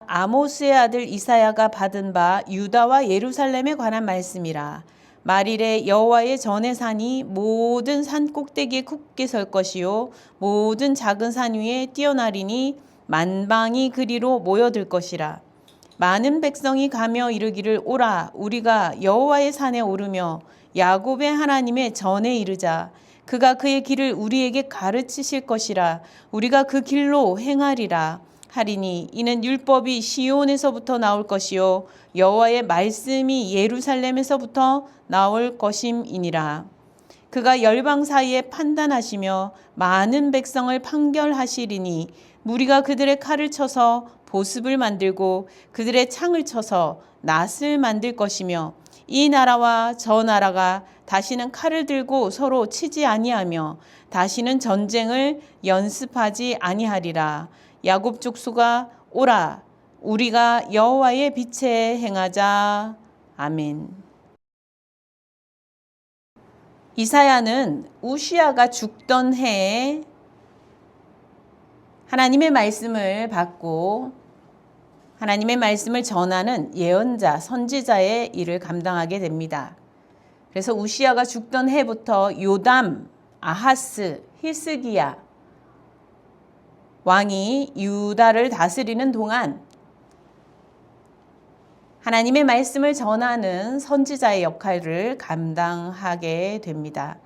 아모스의 아들 이사야가 받은 바 유다와 예루살렘에 관한 말씀이라. 말일에 여호와의 전의 산이 모든 산 꼭대기에 굳게 설 것이요 모든 작은 산 위에 뛰어나리니 만방이 그리로 모여들 것이라. 많은 백성이 가며 이르기를 오라 우리가 여호와의 산에 오르며 야곱의 하나님의 전에 이르자. 그가 그의 길을 우리에게 가르치실 것이라. 우리가 그 길로 행하리라 하리니 이는 율법이 시온에서부터 나올 것이요 여호와의 말씀이 예루살렘에서부터 나올 것임이니라. 그가 열방 사이에 판단하시며 많은 백성을 판결하시리니 무리가 그들의 칼을 쳐서 보습을 만들고 그들의 창을 쳐서 낫을 만들 것이며 이 나라와 저 나라가 다시는 칼을 들고 서로 치지 아니하며 다시는 전쟁을 연습하지 아니하리라. 야곱 족속아 오라 우리가 여호와의 빛에 행하자. 아멘. 이사야는 우시야가 죽던 해에 하나님의 말씀을 받고 하나님의 말씀을 전하는 예언자, 선지자의 일을 감당하게 됩니다. 그래서 우시야가 죽던 해부터 요담, 아하스, 히스기야 왕이 유다를 다스리는 동안 하나님의 말씀을 전하는 선지자의 역할을 감당하게 됩니다.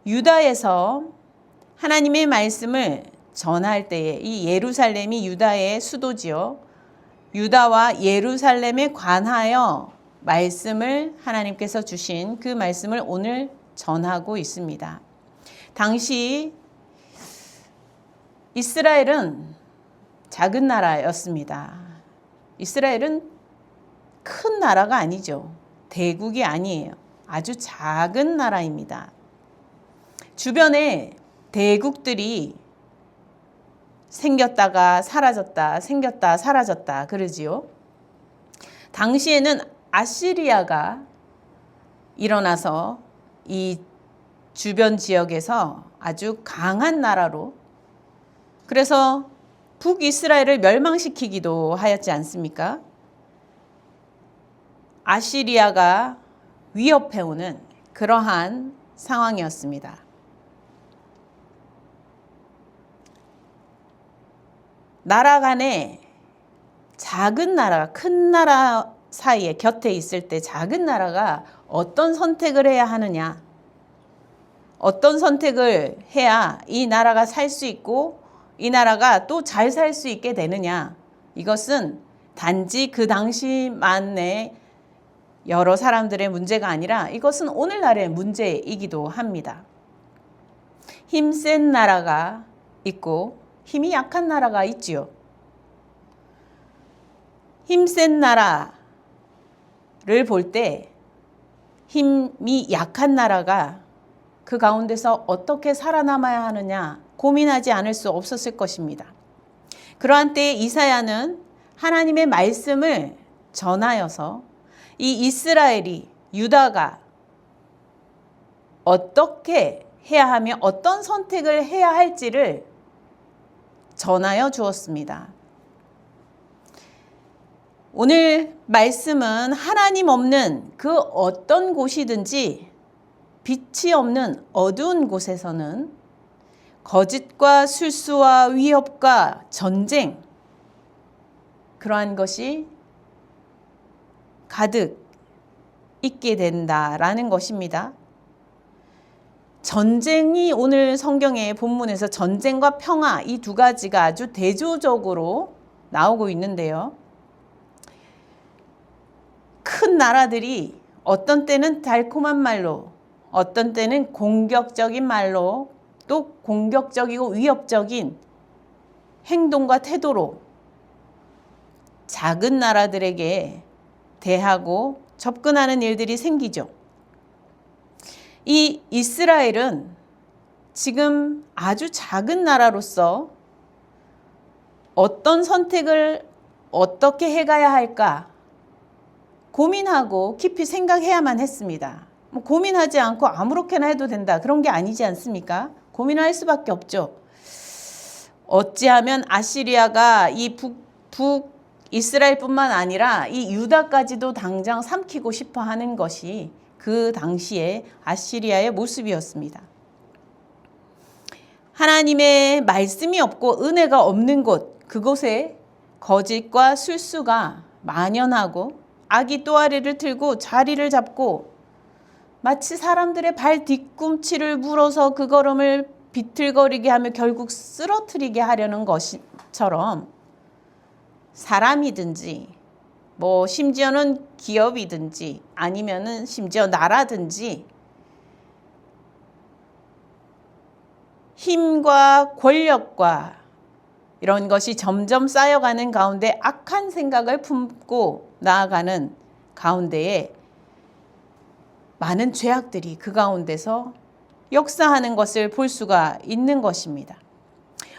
유다에서 하나님의 말씀을 전할 때에 이 예루살렘이 유다의 수도지요. 유다와 예루살렘에 관하여 말씀을 하나님께서 주신 그 말씀을 오늘 전하고 있습니다. 당시 이스라엘은 작은 나라였습니다. 이스라엘은 큰 나라가 아니죠. 대국이 아니에요. 아주 작은 나라입니다. 주변에 대국들이 생겼다가 사라졌다, 생겼다, 사라졌다 그러지요. 당시에는 아시리아가 일어나서 이 주변 지역에서 아주 강한 나라로 그래서 북이스라엘을 멸망시키기도 하였지 않습니까? 아시리아가 위협해오는 그러한 상황이었습니다. 나라 간에 작은 나라가 큰 나라 사이에 곁에 있을 때 작은 나라가 어떤 선택을 해야 하느냐, 어떤 선택을 해야 이 나라가 살 수 있고 이 나라가 또 잘 살 수 있게 되느냐, 이것은 단지 그 당시만의 여러 사람들의 문제가 아니라 이것은 오늘날의 문제이기도 합니다. 힘센 나라가 있고 힘이 약한 나라가 있지요. 힘센 나라를 볼 때 힘이 약한 나라가 그 가운데서 어떻게 살아남아야 하느냐 고민하지 않을 수 없었을 것입니다. 그러한 때에 이사야는 하나님의 말씀을 전하여서 이 이스라엘이 유다가 어떻게 해야 하며 어떤 선택을 해야 할지를 전하여 주었습니다. 오늘 말씀은 하나님 없는 그 어떤 곳이든지 빛이 없는 어두운 곳에서는 거짓과 술수와 위협과 전쟁 그러한 것이 가득 있게 된다라는 것입니다. 전쟁이 오늘 성경의 본문에서 전쟁과 평화 이 두 가지가 아주 대조적으로 나오고 있는데요. 큰 나라들이 어떤 때는 달콤한 말로, 어떤 때는 공격적인 말로, 또 공격적이고 위협적인 행동과 태도로 작은 나라들에게 대하고 접근하는 일들이 생기죠. 이 이스라엘은 지금 아주 작은 나라로서 어떤 선택을 어떻게 해가야 할까 고민하고 깊이 생각해야만 했습니다. 고민하지 않고 아무렇게나 해도 된다 그런 게 아니지 않습니까? 고민할 수밖에 없죠. 어찌하면 아시리아가 이 이스라엘뿐만 아니라 이 유다까지도 당장 삼키고 싶어 하는 것이 그 당시에 아시리아의 모습이었습니다. 하나님의 말씀이 없고 은혜가 없는 곳, 그곳에 거짓과 술수가 만연하고 악이 또아리를 틀고 자리를 잡고 마치 사람들의 발 뒤꿈치를 물어서 그 걸음을 비틀거리게 하며 결국 쓰러뜨리게 하려는 것처럼 사람이든지 뭐 심지어는 기업이든지 아니면은 심지어 나라든지 힘과 권력과 이런 것이 점점 쌓여가는 가운데 악한 생각을 품고 나아가는 가운데에 많은 죄악들이 그 가운데서 역사하는 것을 볼 수가 있는 것입니다.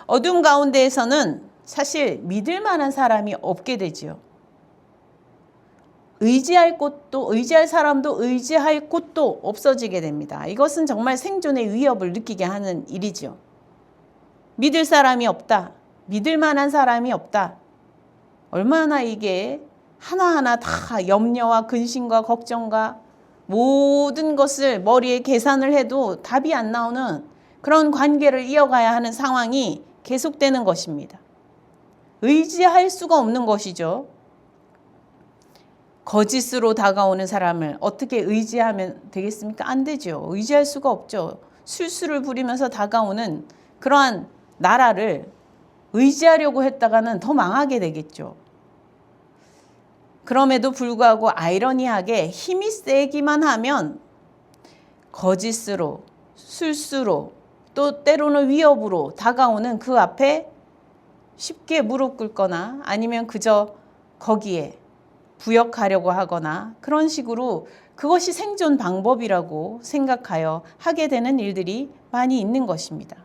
어둠 가운데에서는 사실 믿을 만한 사람이 없게 되지요. 의지할 사람도 의지할 곳도 없어지게 됩니다. 이것은 정말 생존의 위협을 느끼게 하는 일이죠. 믿을 사람이 없다. 믿을 만한 사람이 없다. 얼마나 이게 하나하나 다 염려와 근심과 걱정과 모든 것을 머리에 계산을 해도 답이 안 나오는 그런 관계를 이어가야 하는 상황이 계속되는 것입니다. 의지할 수가 없는 것이죠. 거짓으로 다가오는 사람을 어떻게 의지하면 되겠습니까? 안 되죠. 의지할 수가 없죠. 술수를 부리면서 다가오는 그러한 나라를 의지하려고 했다가는 더 망하게 되겠죠. 그럼에도 불구하고 아이러니하게 힘이 세기만 하면 거짓으로, 술수로, 또 때로는 위협으로 다가오는 그 앞에 쉽게 무릎 꿇거나 아니면 그저 거기에 부역하려고 하거나 그런 식으로 그것이 생존 방법이라고 생각하여 하게 되는 일들이 많이 있는 것입니다.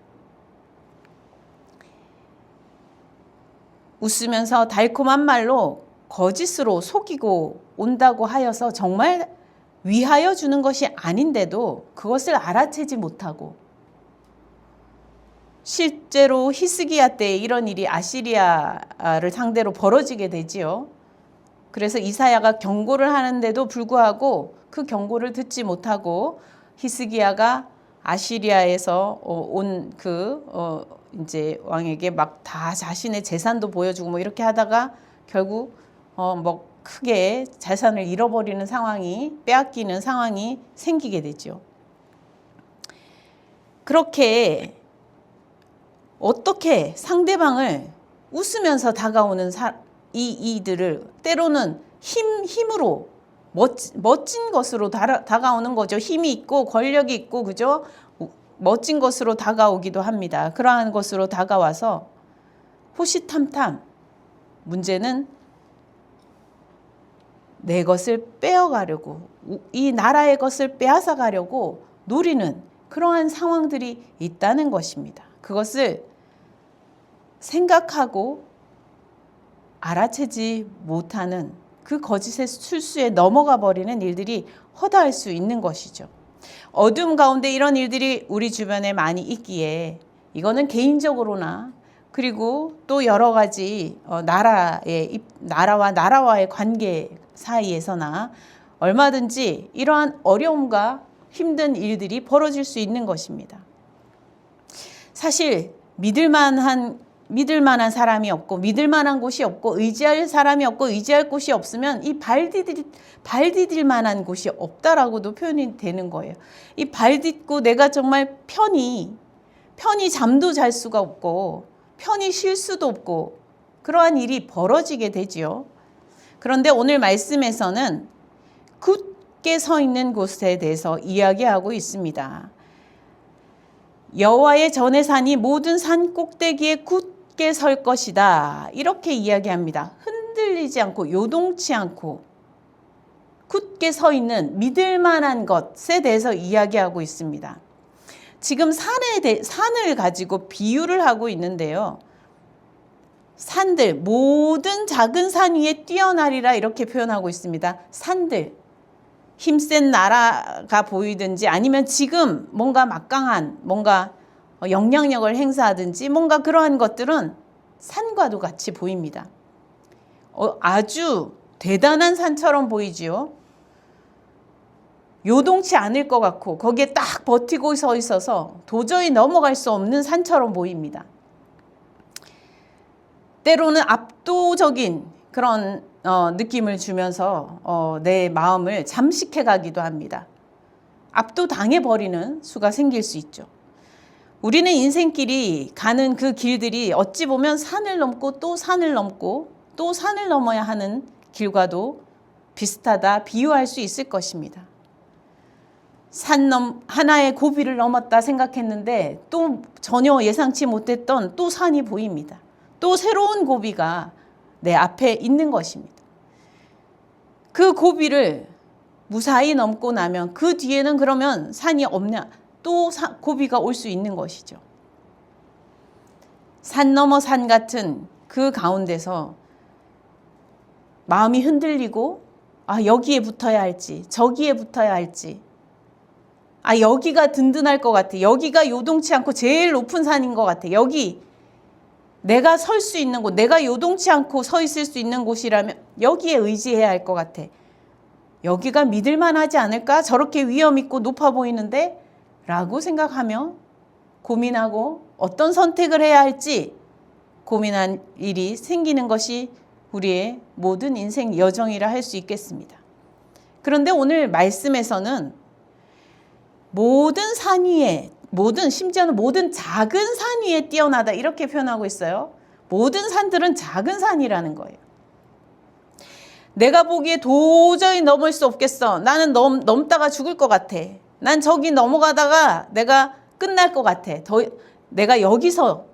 웃으면서 달콤한 말로 거짓으로 속이고 온다고 하여서 정말 위하여 주는 것이 아닌데도 그것을 알아채지 못하고 실제로 히스기야 때 이런 일이 아시리아를 상대로 벌어지게 되지요. 그래서 이사야가 경고를 하는데도 불구하고 그 경고를 듣지 못하고 히스기야가 아시리아에서 온 이제 왕에게 막 다 자신의 재산도 보여주고 뭐 이렇게 하다가 결국 뭐 크게 재산을 잃어버리는 상황이 빼앗기는 상황이 생기게 되죠. 그렇게 어떻게 상대방을 웃으면서 다가오는 이들을 때로는 힘으로 멋진 것으로 다가오는 거죠. 힘이 있고 권력이 있고 그죠? 멋진 것으로 다가오기도 합니다. 그러한 것으로 다가와서 호시탐탐 문제는 내 것을 빼어가려고 이 나라의 것을 빼앗아 가려고 노리는 그러한 상황들이 있다는 것입니다. 그것을 생각하고 알아채지 못하는 그 거짓의 술수에 넘어가 버리는 일들이 허다할 수 있는 것이죠. 어둠 가운데 이런 일들이 우리 주변에 많이 있기에 이거는 개인적으로나 그리고 또 여러 가지 나라와 나라와의 관계 사이에서나 얼마든지 이러한 어려움과 힘든 일들이 벌어질 수 있는 것입니다. 사실 믿을 만한 사람이 없고 믿을 만한 곳이 없고 의지할 사람이 없고 의지할 곳이 없으면 이 발 디딜 만한 곳이 없다라고도 표현이 되는 거예요. 이 발 딛고 내가 정말 편히 잠도 잘 수가 없고 편히 쉴 수도 없고 그러한 일이 벌어지게 되지요. 그런데 오늘 말씀에서는 굳게 서 있는 곳에 대해서 이야기하고 있습니다. 여호와의 전의 산이 모든 산 꼭대기에 굳게 설 것이다. 이렇게 이야기합니다. 흔들리지 않고 요동치 않고 굳게 서 있는 믿을 만한 것에 대해서 이야기하고 있습니다. 지금 산을 가지고 비유를 하고 있는데요. 산들, 모든 작은 산 위에 뛰어나리라 이렇게 표현하고 있습니다. 산들, 힘센 나라가 보이든지 아니면 지금 뭔가 막강한 뭔가 영향력을 행사하든지 뭔가 그러한 것들은 산과도 같이 보입니다. 아주 대단한 산처럼 보이지요. 요동치 않을 것 같고 거기에 딱 버티고 서 있어서 도저히 넘어갈 수 없는 산처럼 보입니다. 때로는 압도적인 그런 느낌을 주면서 내 마음을 잠식해 가기도 합니다. 압도당해버리는 수가 생길 수 있죠. 우리는 인생길이 가는 그 길들이 어찌 보면 산을 넘고 또 산을 넘고 또 산을 넘어야 하는 길과도 비슷하다 비유할 수 있을 것입니다. 하나의 고비를 넘었다 생각했는데 또 전혀 예상치 못했던 또 산이 보입니다. 또 새로운 고비가 내 앞에 있는 것입니다. 그 고비를 무사히 넘고 나면 그 뒤에는 그러면 산이 없냐? 또 고비가 올 수 있는 것이죠. 산 넘어 산 같은 그 가운데서 마음이 흔들리고 여기에 붙어야 할지 저기에 붙어야 할지 여기가 든든할 것 같아. 여기가 요동치 않고 제일 높은 산인 것 같아. 여기 내가 설 수 있는 곳, 내가 요동치 않고 서 있을 수 있는 곳이라면 여기에 의지해야 할 것 같아. 여기가 믿을만하지 않을까? 저렇게 위험 있고 높아 보이는데? 라고 생각하며 고민하고 어떤 선택을 해야 할지 고민한 일이 생기는 것이 우리의 모든 인생 여정이라 할 수 있겠습니다. 그런데 오늘 말씀에서는 모든 산 위에, 심지어는 모든 작은 산 위에 뛰어나다 이렇게 표현하고 있어요. 모든 산들은 작은 산이라는 거예요. 내가 보기에 도저히 넘을 수 없겠어. 나는 넘다가 죽을 것 같아. 난 저기 넘어가다가 내가 끝날 것 같아. 내가 여기서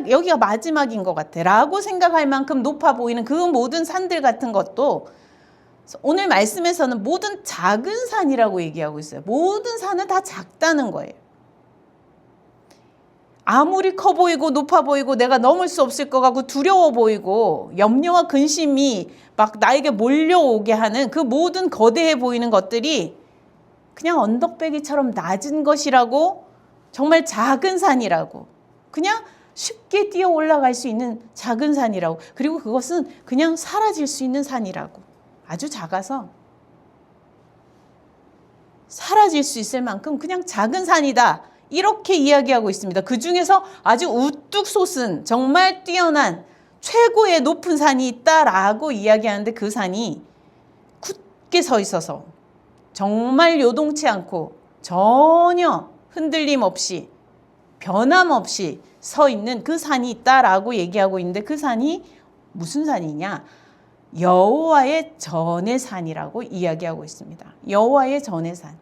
여기가 마지막인 것 같아. 라고 생각할 만큼 높아 보이는 그 모든 산들 같은 것도 오늘 말씀에서는 모든 작은 산이라고 얘기하고 있어요. 모든 산은 다 작다는 거예요. 아무리 커 보이고 높아 보이고 내가 넘을 수 없을 것 같고 두려워 보이고 염려와 근심이 막 나에게 몰려오게 하는 그 모든 거대해 보이는 것들이 그냥 언덕배기처럼 낮은 것이라고, 정말 작은 산이라고, 그냥 쉽게 뛰어 올라갈 수 있는 작은 산이라고, 그리고 그것은 그냥 사라질 수 있는 산이라고, 아주 작아서 사라질 수 있을 만큼 그냥 작은 산이다 이렇게 이야기하고 있습니다. 그 중에서 아주 우뚝 솟은 정말 뛰어난 최고의 높은 산이 있다라고 이야기하는데 그 산이 굳게 서 있어서 정말 요동치 않고 전혀 흔들림 없이 변함없이 서 있는 그 산이 있다라고 얘기하고 있는데 그 산이 무슨 산이냐? 여호와의 전의 산이라고 이야기하고 있습니다. 여호와의 전의 산.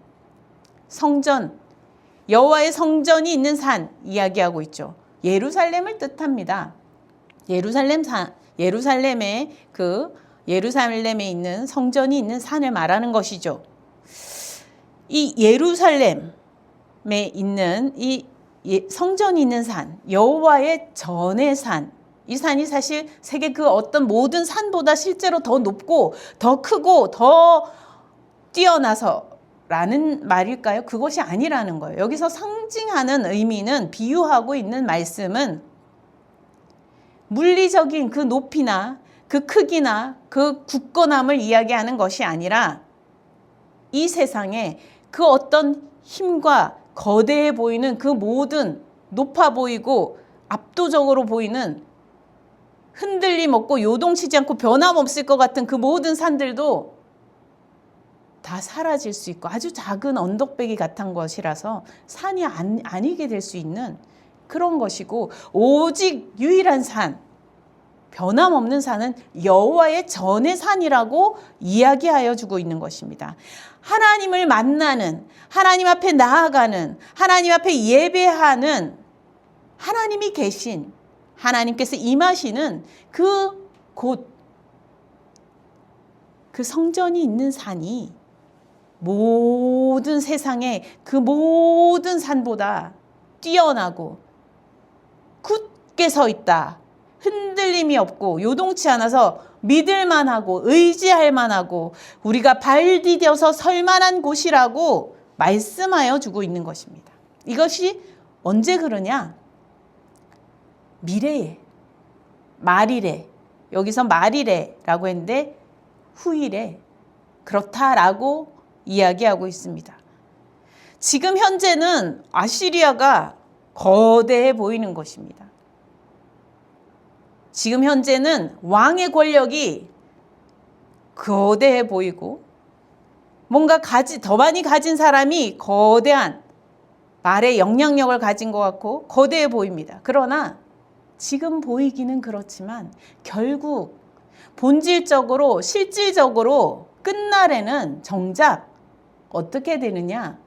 성전, 여호와의 성전이 있는 산 이야기하고 있죠. 예루살렘을 뜻합니다. 예루살렘에 있는 성전이 있는 산을 말하는 것이죠. 이 예루살렘에 있는 이 성전이 있는 산, 여호와의 전의 산, 이 산이 사실 세계 그 어떤 모든 산보다 실제로 더 높고 더 크고 더 뛰어나서라는 말일까요? 그것이 아니라는 거예요. 여기서 상징하는 의미는, 비유하고 있는 말씀은 물리적인 그 높이나 그 크기나 그 굳건함을 이야기하는 것이 아니라 이 세상에 그 어떤 힘과 거대해 보이는 그 모든 높아 보이고 압도적으로 보이는 흔들림 없고 요동치지 않고 변함없을 것 같은 그 모든 산들도 다 사라질 수 있고 아주 작은 언덕배기 같은 것이라서 산이 아니게 될 수 있는 그런 것이고, 오직 유일한 산, 변함없는 산은 여호와의 전의 산이라고 이야기하여 주고 있는 것입니다. 하나님을 만나는, 하나님 앞에 나아가는, 하나님 앞에 예배하는, 하나님이 계신, 하나님께서 임하시는 그 곳, 그 성전이 있는 산이 모든 세상의 그 모든 산보다 뛰어나고 굳게 서 있다. 흔들림이 없고 요동치 않아서 믿을 만하고 의지할 만하고 우리가 발 디뎌서 설 만한 곳이라고 말씀하여 주고 있는 것입니다. 이것이 언제 그러냐? 미래에, 말일에, 여기서 말이래라고 했는데 후이래. 그렇다라고 이야기하고 있습니다. 지금 현재는 아시리아가 거대해 보이는 것입니다. 지금 현재는 왕의 권력이 거대해 보이고 뭔가 더 많이 가진 사람이 거대한 말의 영향력을 가진 것 같고 거대해 보입니다. 그러나 지금 보이기는 그렇지만 결국 본질적으로 실질적으로 끝날에는 정작 어떻게 되느냐?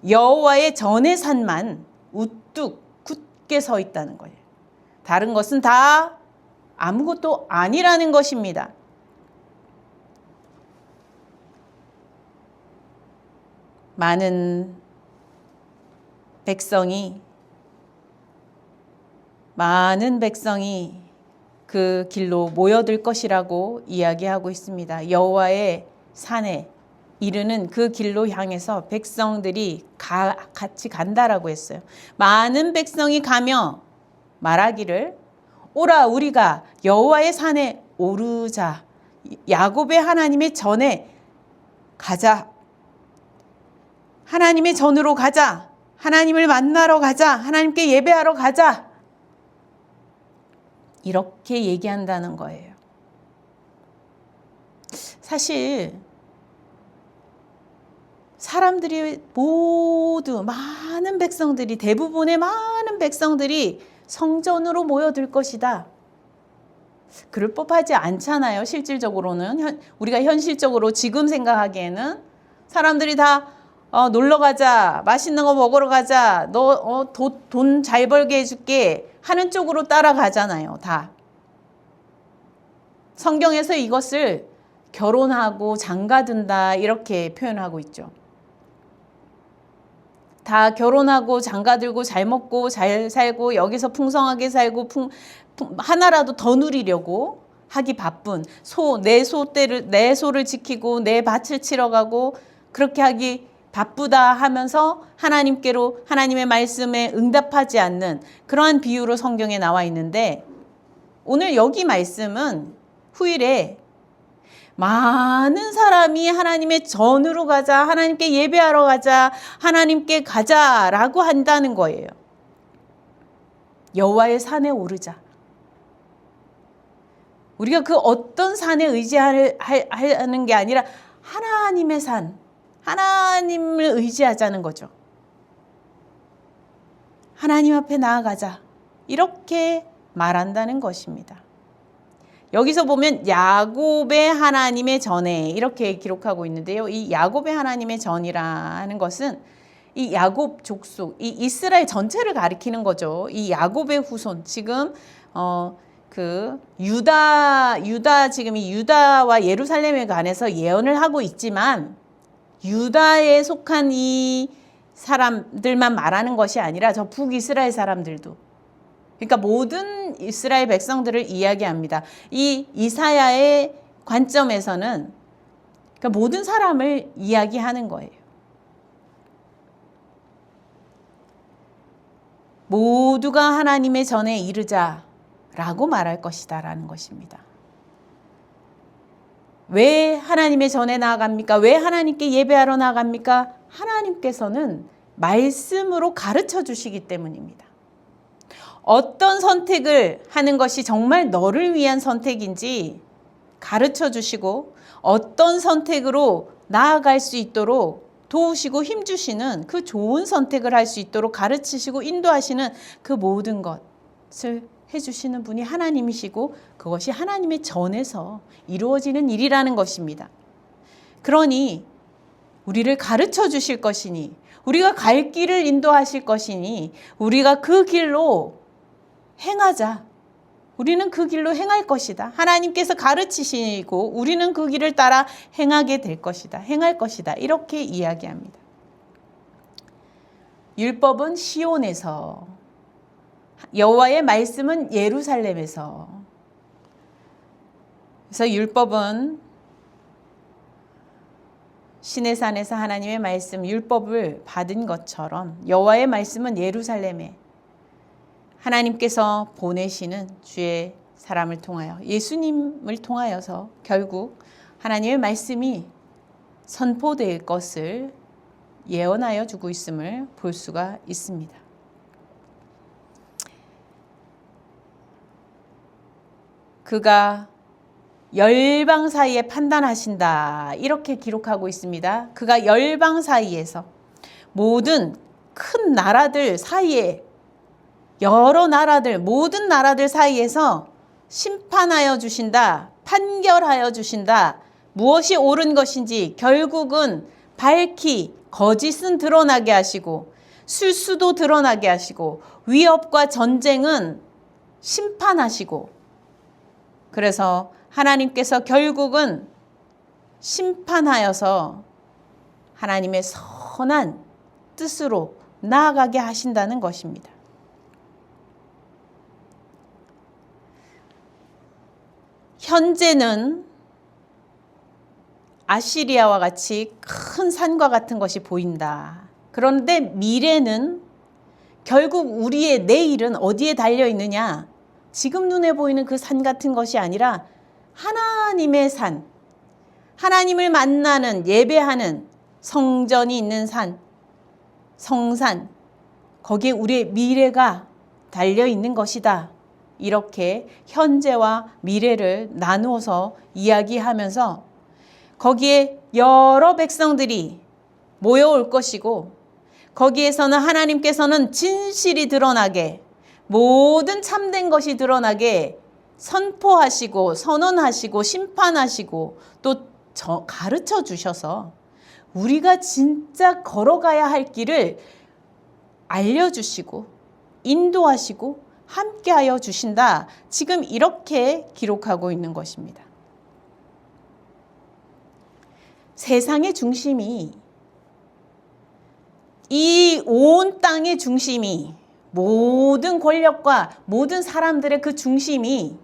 여호와의 전의 산만 우뚝 굳게 서 있다는 거예요. 다른 것은 다 아무것도 아니라는 것입니다. 많은 백성이 그 길로 모여들 것이라고 이야기하고 있습니다. 여호와의 산에 이르는 그 길로 향해서 백성들이 같이 간다라고 했어요. 많은 백성이 가며 말하기를 오라 우리가 여호와의 산에 오르자. 야곱의 하나님의 전에 가자. 하나님의 전으로 가자. 하나님을 만나러 가자. 하나님께 예배하러 가자. 이렇게 얘기한다는 거예요. 사실 사람들이 모두 많은 백성들이 대부분의 많은 백성들이 성전으로 모여들 것이다. 그럴 법하지 않잖아요. 실질적으로는 우리가 현실적으로 지금 생각하기에는 사람들이 다 놀러 가자, 맛있는 거 먹으러 가자, 너 돈 잘 벌게 해줄게 하는 쪽으로 따라가잖아요. 다. 성경에서 이것을 결혼하고 장가든다 이렇게 표현하고 있죠. 다 결혼하고 장가들고 잘 먹고 잘 살고 여기서 풍성하게 살고 하나라도 더 누리려고 하기 바쁜 내 소를 지키고 내 밭을 치러 가고 그렇게 하기 바쁘다 하면서 하나님의 말씀에 응답하지 않는 그러한 비유로 성경에 나와 있는데 오늘 여기 말씀은 후일에 많은 사람이 하나님의 전으로 가자, 하나님께 예배하러 가자, 하나님께 가자라고 한다는 거예요. 여호와의 산에 오르자. 우리가 그 어떤 산에 의지하는 게 아니라 하나님의 산, 하나님을 의지하자는 거죠. 하나님 앞에 나아가자. 이렇게 말한다는 것입니다. 여기서 보면 야곱의 하나님의 전에 이렇게 기록하고 있는데요. 이 야곱의 하나님의 전이라는 것은 이 야곱 족속, 이 이스라엘 전체를 가리키는 거죠. 이 야곱의 후손, 지금 지금 이 유다와 예루살렘에 관해서 예언을 하고 있지만 유다에 속한 이 사람들만 말하는 것이 아니라 저 북이스라엘 사람들도 그러니까 모든 이스라엘 백성들을 이야기합니다. 이 이사야의 관점에서는 그러니까 모든 사람을 이야기하는 거예요. 모두가 하나님의 전에 이르자라고 말할 것이다 라는 것입니다. 왜 하나님의 전에 나아갑니까? 왜 하나님께 예배하러 나아갑니까? 하나님께서는 말씀으로 가르쳐 주시기 때문입니다. 어떤 선택을 하는 것이 정말 너를 위한 선택인지 가르쳐 주시고 어떤 선택으로 나아갈 수 있도록 도우시고 힘주시는 그 좋은 선택을 할 수 있도록 가르치시고 인도하시는 그 모든 것을 해주시는 분이 하나님이시고 그것이 하나님의 전에서 이루어지는 일이라는 것입니다. 그러니 우리를 가르쳐 주실 것이니 우리가 갈 길을 인도하실 것이니 우리가 그 길로 행하자. 우리는 그 길로 행할 것이다. 하나님께서 가르치시고 우리는 그 길을 따라 행하게 될 것이다. 행할 것이다. 이렇게 이야기합니다. 율법은 시온에서, 여호와의 말씀은 예루살렘에서. 그래서 율법은 시내산에서 하나님의 말씀, 율법을 받은 것처럼 여호와의 말씀은 예루살렘에 하나님께서 보내시는 주의 사람을 통하여, 예수님을 통하여서 결국 하나님의 말씀이 선포될 것을 예언하여 주고 있음을 볼 수가 있습니다. 그가 열방 사이에 판단하신다, 이렇게 기록하고 있습니다. 그가 열방 사이에서 모든 큰 나라들 사이에, 여러 나라들, 모든 나라들 사이에서 심판하여 주신다, 판결하여 주신다. 무엇이 옳은 것인지 결국은 밝히 거짓은 드러나게 하시고 술수도 드러나게 하시고 위협과 전쟁은 심판하시고, 그래서 하나님께서 결국은 심판하여서 하나님의 선한 뜻으로 나아가게 하신다는 것입니다. 현재는 아시리아와 같이 큰 산과 같은 것이 보인다. 그런데 미래는, 결국 우리의 내일은 어디에 달려 있느냐? 지금 눈에 보이는 그 산 같은 것이 아니라 하나님의 산, 하나님을 만나는, 예배하는 성전이 있는 산, 성산, 거기에 우리의 미래가 달려 있는 것이다. 이렇게 현재와 미래를 나누어서 이야기하면서 거기에 여러 백성들이 모여올 것이고, 거기에서는 하나님께서는 진실이 드러나게, 모든 참된 것이 드러나게 선포하시고 선언하시고 심판하시고 또 가르쳐 주셔서 우리가 진짜 걸어가야 할 길을 알려주시고 인도하시고 함께하여 주신다. 지금 이렇게 기록하고 있는 것입니다. 세상의 중심이, 이 온 땅의 중심이, 모든 권력과 모든 사람들의 그 중심이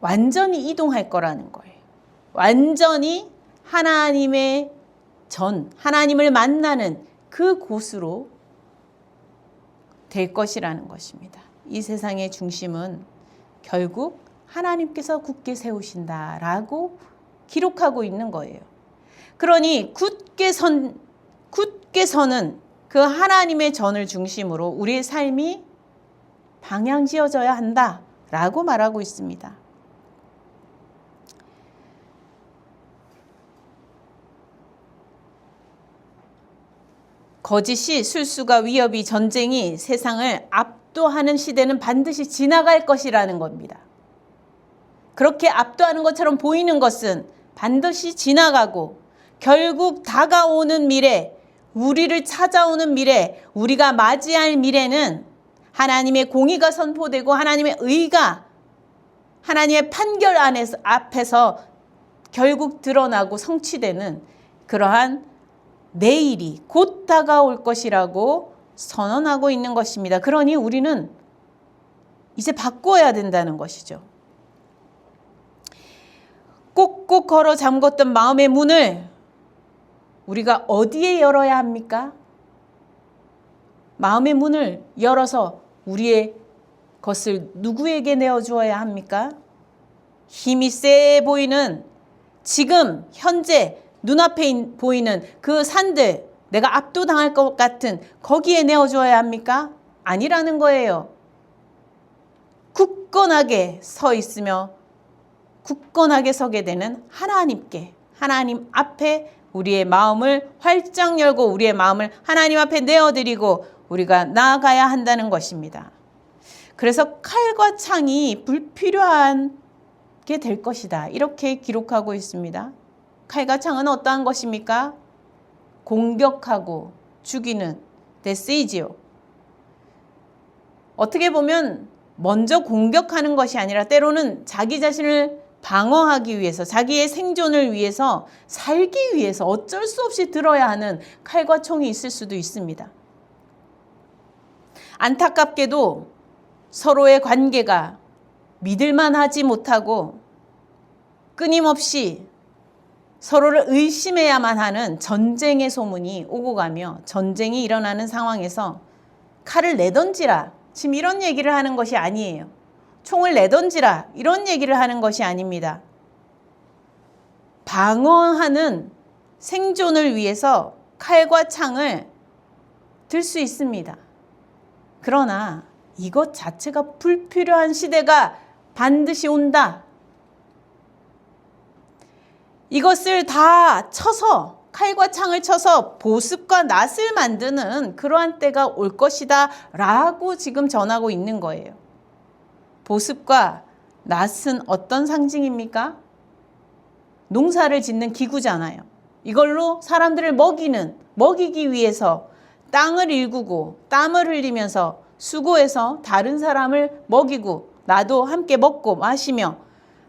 완전히 이동할 거라는 거예요. 완전히 하나님의 하나님을 만나는 그 곳으로 될 것이라는 것입니다. 이 세상의 중심은 결국 하나님께서 굳게 세우신다라고 기록하고 있는 거예요. 그러니 굳게 서는 그 하나님의 전을 중심으로 우리의 삶이 방향지어져야 한다라고 말하고 있습니다. 거짓이, 술수가, 위협이, 전쟁이 세상을 압도하는 시대는 반드시 지나갈 것이라는 겁니다. 그렇게 압도하는 것처럼 보이는 것은 반드시 지나가고 결국 다가오는 미래, 우리를 찾아오는 미래, 우리가 맞이할 미래는 하나님의 공의가 선포되고 하나님의 의가, 하나님의 판결 앞에서 결국 드러나고 성취되는 그러한 내일이 곧 다가올 것이라고 선언하고 있는 것입니다. 그러니 우리는 이제 바꿔야 된다는 것이죠. 꼭꼭 걸어 잠궜던 마음의 문을 우리가 어디에 열어야 합니까? 마음의 문을 열어서 우리의 것을 누구에게 내어주어야 합니까? 힘이 세 보이는, 지금 현재 눈앞에 보이는 그 산들, 내가 압도당할 것 같은 거기에 내어주어야 합니까? 아니라는 거예요. 굳건하게 서 있으며 굳건하게 서게 되는 하나님께, 하나님 앞에 우리의 마음을 활짝 열고 우리의 마음을 하나님 앞에 내어드리고 우리가 나아가야 한다는 것입니다. 그래서 칼과 창이 불필요한 게 될 것이다. 이렇게 기록하고 있습니다. 칼과 창은 어떠한 것입니까? 공격하고 죽이는 데스이지요. 어떻게 보면 먼저 공격하는 것이 아니라 때로는 자기 자신을 방어하기 위해서, 자기의 생존을 위해서, 살기 위해서 어쩔 수 없이 들어야 하는 칼과 총이 있을 수도 있습니다. 안타깝게도 서로의 관계가 믿을만하지 못하고 끊임없이 서로를 의심해야만 하는 전쟁의 소문이 오고 가며 전쟁이 일어나는 상황에서 칼을 내던지라, 지금 이런 얘기를 하는 것이 아니에요. 총을 내던지라 이런 얘기를 하는 것이 아닙니다. 방어하는 생존을 위해서 칼과 창을 들 수 있습니다. 그러나 이것 자체가 불필요한 시대가 반드시 온다. 이것을 다 쳐서 칼과 창을 쳐서 보습과 낫을 만드는 그러한 때가 올 것이다 라고 지금 전하고 있는 거예요. 보습과 낫은 어떤 상징입니까? 농사를 짓는 기구잖아요. 이걸로 사람들을 먹이기 위해서 땅을 일구고 땀을 흘리면서 수고해서 다른 사람을 먹이고 나도 함께 먹고 마시며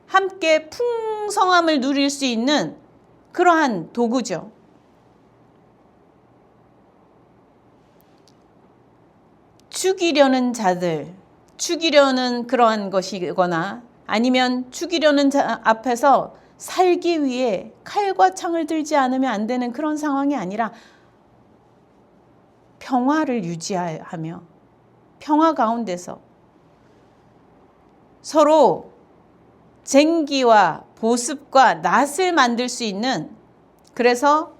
함께 풍성함을 누릴 수 있는 그러한 도구죠. 죽이려는 자들, 죽이려는 그러한 것이거나 아니면 죽이려는 자 앞에서 살기 위해 칼과 창을 들지 않으면 안 되는 그런 상황이 아니라 평화를 유지하며 평화 가운데서 서로 쟁기와 보습과 낫을 만들 수 있는, 그래서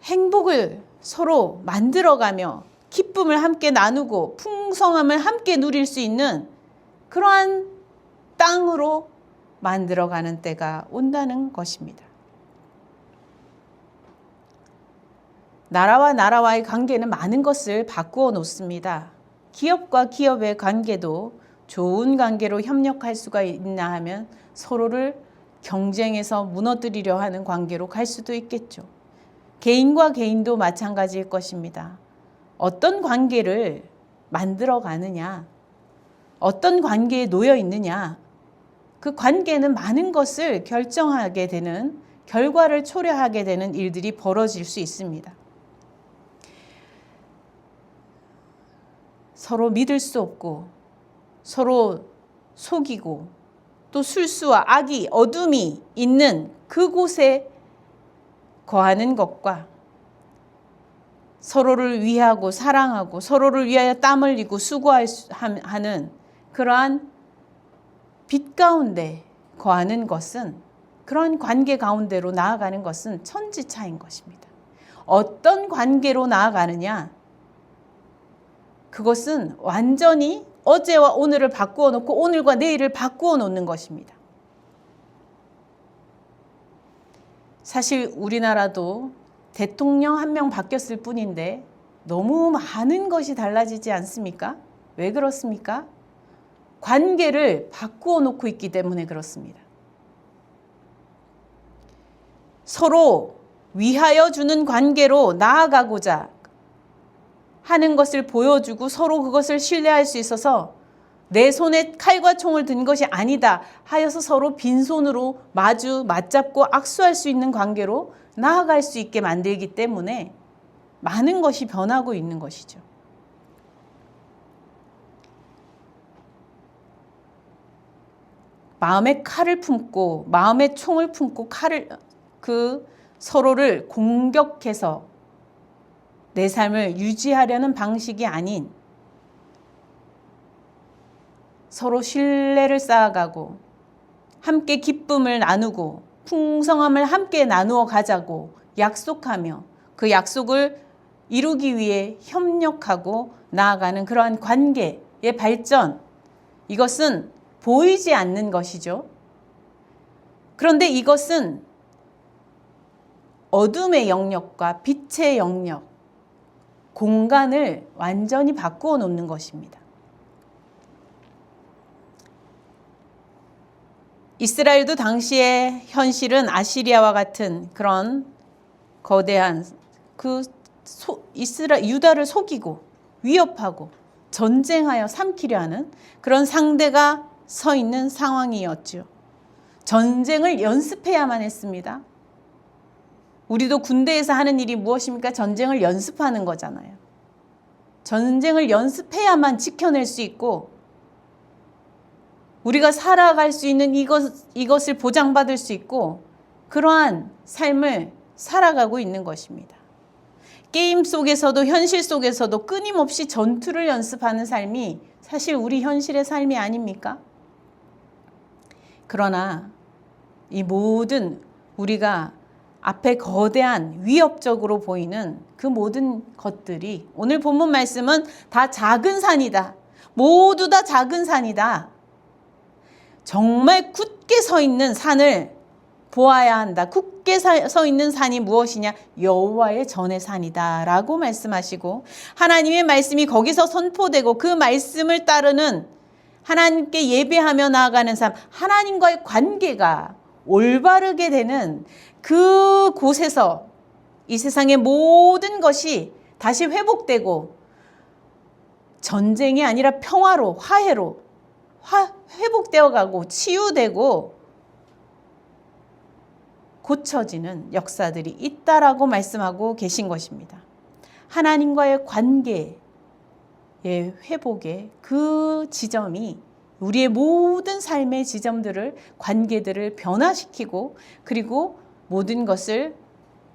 행복을 서로 만들어가며 기쁨을 함께 나누고 풍성함을 함께 누릴 수 있는 그러한 땅으로 만들어가는 때가 온다는 것입니다. 나라와 나라와의 관계는 많은 것을 바꾸어 놓습니다. 기업과 기업의 관계도 좋은 관계로 협력할 수가 있나 하면 서로를 경쟁해서 무너뜨리려 하는 관계로 갈 수도 있겠죠. 개인과 개인도 마찬가지일 것입니다. 어떤 관계를 만들어 가느냐, 어떤 관계에 놓여 있느냐, 그 관계는 많은 것을 결정하게 되는, 결과를 초래하게 되는 일들이 벌어질 수 있습니다. 서로 믿을 수 없고 서로 속이고 또 술수와 악이, 어둠이 있는 그곳에 거하는 것과 서로를 위하고 사랑하고 서로를 위하여 땀 흘리고 수고하는 그러한 빛 가운데 거하는 것은, 그런 관계 가운데로 나아가는 것은 천지차이인 것입니다. 어떤 관계로 나아가느냐, 그것은 완전히 어제와 오늘을 바꾸어 놓고 오늘과 내일을 바꾸어 놓는 것입니다. 사실 우리나라도 대통령 한 명 바뀌었을 뿐인데 너무 많은 것이 달라지지 않습니까? 왜 그렇습니까? 관계를 바꾸어 놓고 있기 때문에 그렇습니다. 서로 위하여 주는 관계로 나아가고자 하는 것을 보여주고 서로 그것을 신뢰할 수 있어서 내 손에 칼과 총을 든 것이 아니다 하여서 서로 빈손으로 맞잡고 악수할 수 있는 관계로 나아갈 수 있게 만들기 때문에 많은 것이 변하고 있는 것이죠. 마음에 칼을 품고 마음에 총을 품고 서로를 공격해서 내 삶을 유지하려는 방식이 아닌, 서로 신뢰를 쌓아가고 함께 기쁨을 나누고 풍성함을 함께 나누어 가자고 약속하며 그 약속을 이루기 위해 협력하고 나아가는 그러한 관계의 발전, 이것은 보이지 않는 것이죠. 그런데 이것은 어둠의 영역과 빛의 영역, 공간을 완전히 바꾸어 놓는 것입니다. 이스라엘도 당시의 현실은 아시리아와 같은 그런 거대한 유다를 속이고 위협하고 전쟁하여 삼키려 하는 그런 상대가 서 있는 상황이었죠. 전쟁을 연습해야만 했습니다. 우리도 군대에서 하는 일이 무엇입니까? 전쟁을 연습하는 거잖아요. 전쟁을 연습해야만 지켜낼 수 있고 우리가 살아갈 수 있는 이것을 보장받을 수 있고 그러한 삶을 살아가고 있는 것입니다. 게임 속에서도 현실 속에서도 끊임없이 전투를 연습하는 삶이 사실 우리 현실의 삶이 아닙니까? 그러나 이 모든 우리가 앞에 거대한 위협적으로 보이는 그 모든 것들이 오늘 본문 말씀은 다 작은 산이다. 모두 다 작은 산이다. 정말 굳게 서 있는 산을 보아야 한다. 굳게 서 있는 산이 무엇이냐? 여호와의 전의 산이다 라고 말씀하시고 하나님의 말씀이 거기서 선포되고 그 말씀을 따르는 하나님께 예배하며 나아가는 삶, 하나님과의 관계가 올바르게 되는 그 곳에서 이 세상의 모든 것이 다시 회복되고 전쟁이 아니라 평화로, 화해로 회복되어 가고 치유되고 고쳐지는 역사들이 있다라고 말씀하고 계신 것입니다. 하나님과의 관계의 회복의 그 지점이 우리의 모든 삶의 지점들을, 관계들을 변화시키고 그리고 모든 것을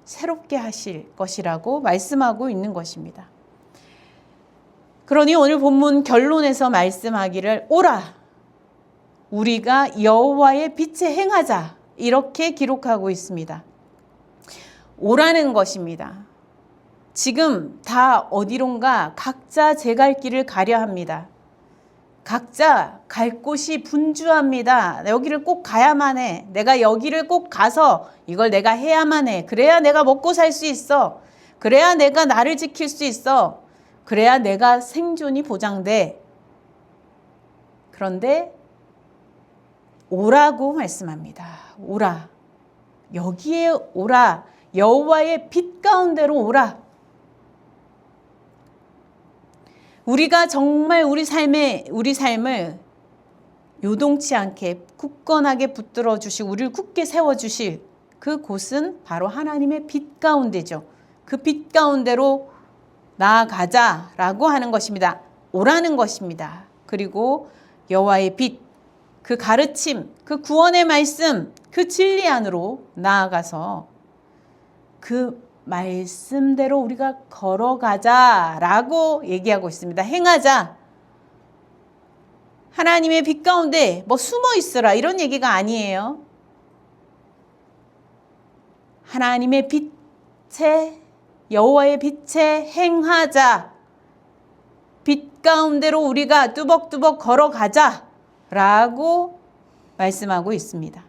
새롭게 하실 것이라고 말씀하고 있는 것입니다. 그러니 오늘 본문 결론에서 말씀하기를 오라 우리가 여호와의 빛에 행하자 이렇게 기록하고 있습니다. 오라는 것입니다. 지금 다 어디론가 각자 제 갈 길을 가려 합니다. 각자 갈 곳이 분주합니다. 여기를 꼭 가야만 해. 내가 여기를 꼭 가서 이걸 내가 해야만 해. 그래야 내가 먹고 살 수 있어. 그래야 내가 나를 지킬 수 있어. 그래야 내가 생존이 보장돼. 그런데 오라고 말씀합니다. 오라. 여기에 오라. 여호와의 빛 가운데로 오라. 우리가 정말 우리 삶을 요동치 않게 굳건하게 붙들어 주시고 우리를 굳게 세워 주실 그 곳은 바로 하나님의 빛 가운데죠. 그 빛 가운데로 나아가자라고 하는 것입니다. 오라는 것입니다. 그리고 여호와의 빛, 그 가르침, 그 구원의 말씀, 그 진리 안으로 나아가서 그 말씀대로 우리가 걸어가자라고 얘기하고 있습니다. 행하자. 하나님의 빛 가운데 숨어 있으라 이런 얘기가 아니에요. 하나님의 빛에 여호와의 빛에 행하자. 빛 가운데로 우리가 뚜벅뚜벅 걸어가자라고 말씀하고 있습니다.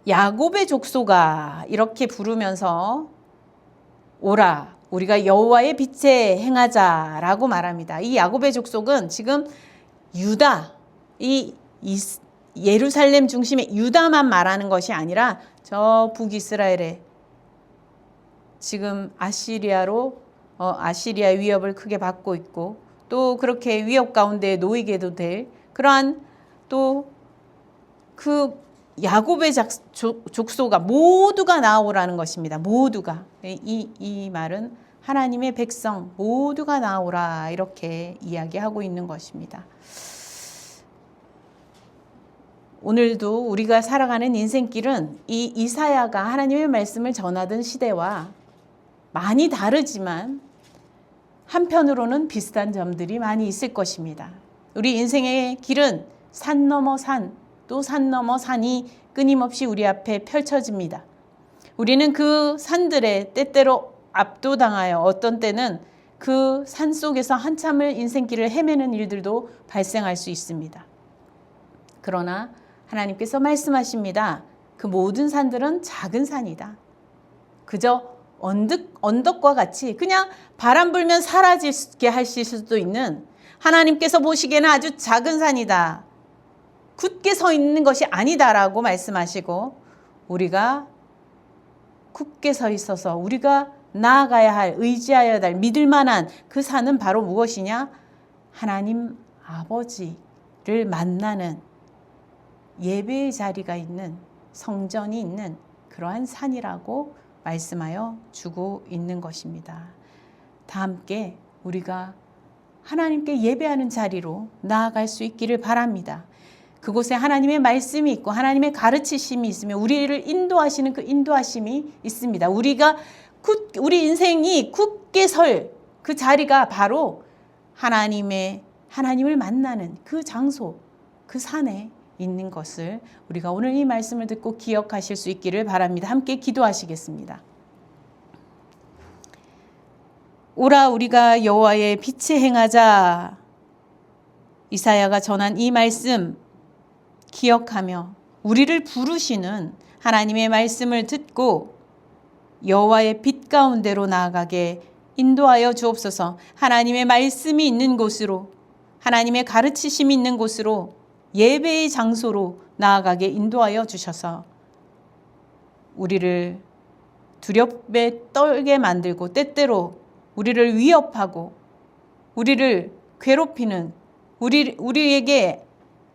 야곱의 족속아 이렇게 부르면서 오라 우리가 여호와의 빛에 행하자라고 말합니다. 이 야곱의 족속은 지금 유다, 이 예루살렘 중심의 유다만 말하는 것이 아니라 저 북이스라엘에 지금 아시리아 위협을 크게 받고 있고 또 그렇게 위협 가운데 놓이게도 될 그러한 또 그 야곱의 족속아 모두가 나오라는 것입니다. 모두가. 이 말은 하나님의 백성 모두가 나오라 이렇게 이야기하고 있는 것입니다. 오늘도 우리가 살아가는 인생길은 이 이사야가 하나님의 말씀을 전하던 시대와 많이 다르지만 한편으로는 비슷한 점들이 많이 있을 것입니다. 우리 인생의 길은 산 넘어 산, 또 산 넘어 산이 끊임없이 우리 앞에 펼쳐집니다. 우리는 그 산들에 때때로 압도당하여 어떤 때는 그 산 속에서 한참을 인생길을 헤매는 일들도 발생할 수 있습니다. 그러나 하나님께서 말씀하십니다. 그 모든 산들은 작은 산이다. 그저 언덕과 같이 그냥 바람 불면 사라지게 하실 수도 있는 하나님께서 보시기에는 아주 작은 산이다. 굳게 서 있는 것이 아니다라고 말씀하시고 우리가 굳게 서 있어서 우리가 나아가야 할 의지하여야 할 믿을 만한 그 산은 바로 무엇이냐? 하나님 아버지를 만나는 예배의 자리가 있는 성전이 있는 그러한 산이라고 말씀하여 주고 있는 것입니다. 다 함께 우리가 하나님께 예배하는 자리로 나아갈 수 있기를 바랍니다. 그곳에 하나님의 말씀이 있고 하나님의 가르치심이 있으며 우리를 인도하시는 그 인도하심이 있습니다. 우리 인생이 굳게 설 그 자리가 바로 하나님을 만나는 그 장소, 그 산에 있는 것을 우리가 오늘 이 말씀을 듣고 기억하실 수 있기를 바랍니다. 함께 기도하시겠습니다. 오라 우리가 여호와의 빛에 행하자. 이사야가 전한 이 말씀 기억하며 우리를 부르시는 하나님의 말씀을 듣고 여호와의 빛 가운데로 나아가게 인도하여 주옵소서. 하나님의 말씀이 있는 곳으로, 하나님의 가르치심이 있는 곳으로, 예배의 장소로 나아가게 인도하여 주셔서 우리를 두렵게 떨게 만들고 때때로 우리를 위협하고 우리를 괴롭히는 우리에게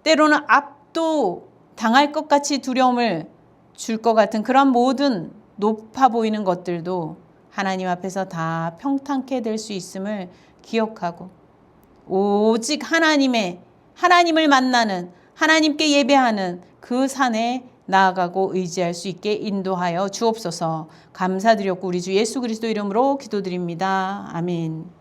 때로는 압도 당할 것 같이 두려움을 줄 것 같은 그런 모든 높아 보이는 것들도 하나님 앞에서 다 평탄케 될 수 있음을 기억하고 오직 하나님을 만나는 하나님께 예배하는 그 산에 나아가고 의지할 수 있게 인도하여 주옵소서. 감사드렸고 우리 주 예수 그리스도 이름으로 기도드립니다. 아멘.